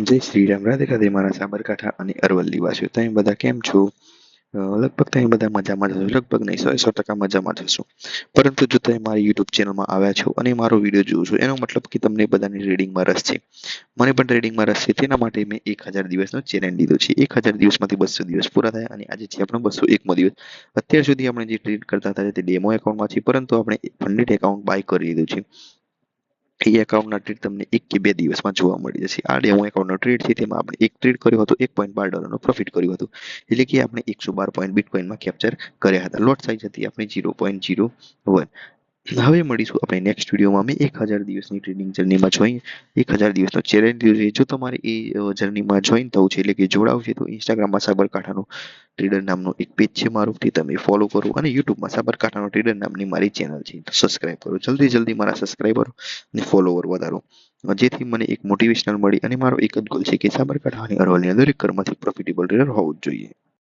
જય શ્રી રામ, રાધે રાધે મારા સાબરકાંઠા અને અરવલ્લી વાસીઓ. તમે બધા કેમ છો? લગભગ તમે બધા મજામાં જ હશો, લગભગ નહીં 100% મજામાં જ હશો. પરંતુ જો તમે મારી યુટ્યુબ ચેનલમાં આવ્યા છો અને મારો વિડીયો જોવો છો, એનો મતલબ કે તમને બધાની રીડિંગમાં રસ છે. મને પણ રીડિંગમાં રસ છે. તેના માટે મેં 1000 દિવસનો ચેલેન્જ લીધો છે. 1000 દિવસમાંથી 200 દિવસ પૂરા થયા અને આજે છે આપણો 201મો દિવસ. અત્યાર સુધી આપણે જે ટ્રેડ કરતા હતા તે ડેમો એકાઉન્ટમાં છે, પરંતુ આપણે ફંડેડ એકાઉન્ટ બાય કરી લીધું છે. એ એકાઉન્ટના ટ્રેડ તમને 1 કે 2 દિવસમાં જોવા મળી જશે. આ ડેમો એકાઉન્ટનો ટ્રેડ છે, તેમાં આપણે એક ટ્રેડ કર્યો હતો, $1.12 પ્રોફિટ કર્યું હતું. એટલે કે આપણે 112 પોઈન્ટ બિટકોઇનમાં કેપ્ચર કર્યા હતા. લોટ સાઇઝ હતી આપણી 0.01. હવે મળીશું આપણે નેક્સ્ટ વિડીયોમાં. અમે 1000 દિવસની ટ્રેડિંગ જર્નીમાં જોઈન 1000 દિવસનો ચેલેન્જ લીધો છે. જો તમારે એ જર્નીમાં જોઈન થવું છે, એટલે કે જોડાવું છે, તો ઇન્સ્ટાગ્રામમાં સાબરકાંઠાનો ટ્રેડર નામનું એક પેજ છે મારું, તે તમે ફોલો કરો અને યુટ્યુબમાં સાબરકાંઠાનો ટ્રેડર નામની મારી ચેનલ છે, તો સબસ્ક્રાઇબ કરો. જલ્દી મારા સબસ્ક્રાઇબરો અને ફોલોવર વધારો, જેથી મને એક મોટિવેશનલ મળી. અને મારો એક જ ગોલ છે કે સાબરકાંઠા અને અરવલ્લીના દરેક ઘરમાંથી પ્રોફિટેબલ ટ્રેડર હોવું જ જોઈએ.